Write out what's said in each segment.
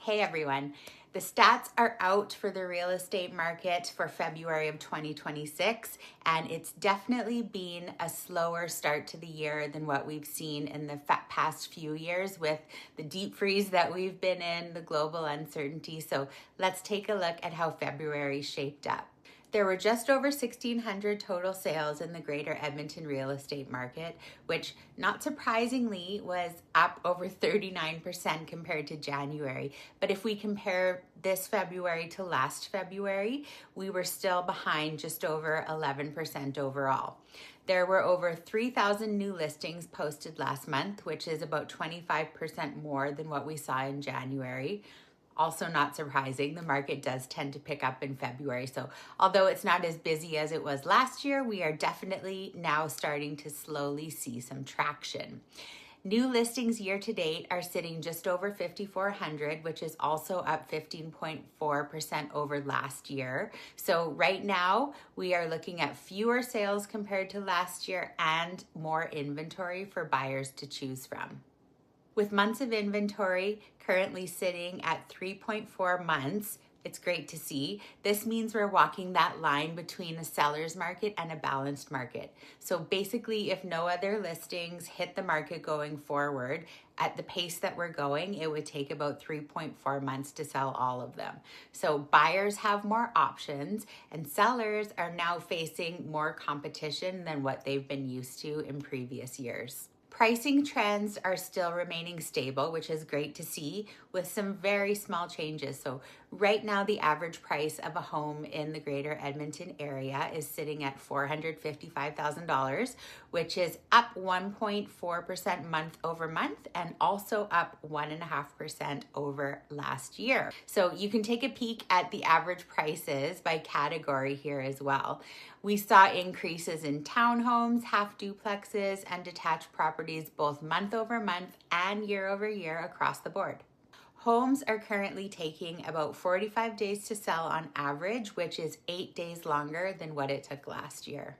Hey everyone, the stats are out for the real estate market for February of 2026, and it's definitely been a slower start to the year than what we've seen in the past few years with the deep freeze that we've been in, the global uncertainty. So let's take a look at how February shaped up. There were just over 1,600 total sales in the Greater Edmonton real estate market, which not surprisingly was up over 39% compared to January. But if we compare this February to last February, we were still behind just over 11% overall. There were over 3,000 new listings posted last month, which is about 25% more than what we saw in January. Also not surprising, the market does tend to pick up in February. So although it's not as busy as it was last year, we are definitely now starting to slowly see some traction. New listings year to date are sitting just over 5,400, which is also up 15.4% over last year. So right now we are looking at fewer sales compared to last year and more inventory for buyers to choose from. With months of inventory currently sitting at 3.4 months, it's great to see. This means we're walking that line between a seller's market and a balanced market. So basically, if no other listings hit the market going forward, at the pace that we're going, it would take about 3.4 months to sell all of them. So buyers have more options and sellers are now facing more competition than what they've been used to in previous years. Pricing trends are still remaining stable, which is great to see, with some very small changes. So right now, the average price of a home in the Greater Edmonton area is sitting at $455,000, which is up 1.4% month over month and also up 1.5% over last year. So you can take a peek at the average prices by category here as well. We saw increases in townhomes, half duplexes, and detached properties both month over month and year over year across the board. Homes are currently taking about 45 days to sell on average, which is 8 days longer than what it took last year.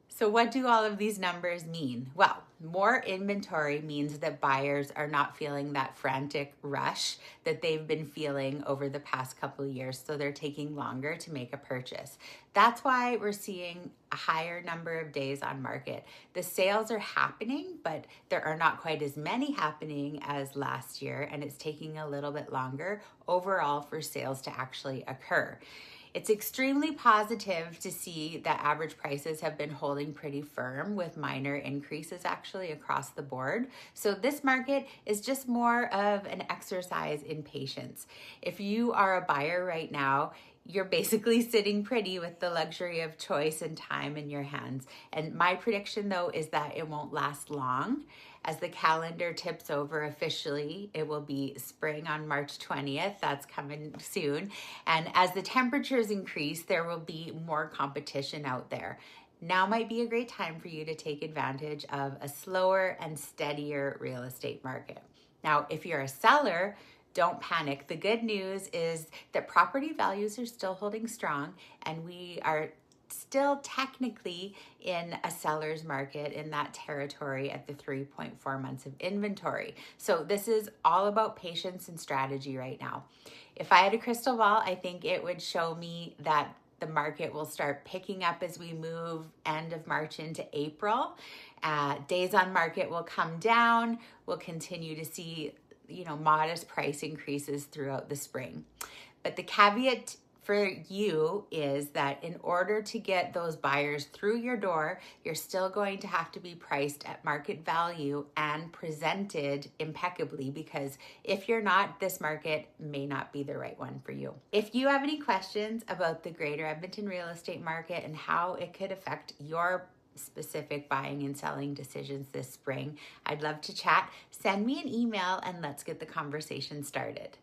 So what do all of these numbers mean? Well, more inventory means that buyers are not feeling that frantic rush that they've been feeling over the past couple of years, so they're taking longer to make a purchase. That's why we're seeing a higher number of days on market. The sales are happening, but there are not quite as many happening as last year, and it's taking a little bit longer overall for sales to actually occur. It's extremely positive to see that average prices have been holding pretty firm with minor increases actually across the board. So this market is just more of an exercise in patience. If you are a buyer right now, you're basically sitting pretty with the luxury of choice and time in your hands. And my prediction though is that it won't last long. As the calendar tips over officially, it will be spring on March 20th. That's coming soon. And as the temperatures increase, there will be more competition out there. Now might be a great time for you to take advantage of a slower and steadier real estate market. Now, if you're a seller, don't panic. The good news is that property values are still holding strong, and we are still technically in a seller's market in that territory at the 3.4 months of inventory. So this is all about patience and strategy right now. If I had a crystal ball, I think it would show me that the market will start picking up as we move end of March into April. Days on market will come down. We'll continue to see modest price increases throughout the spring. But the caveat for you is that in order to get those buyers through your door, you're still going to have to be priced at market value and presented impeccably, because if you're not, this market may not be the right one for you. If you have any questions about the Greater Edmonton real estate market and how it could affect your specific buying and selling decisions this spring, I'd love to chat. Send me an email and let's get the conversation started.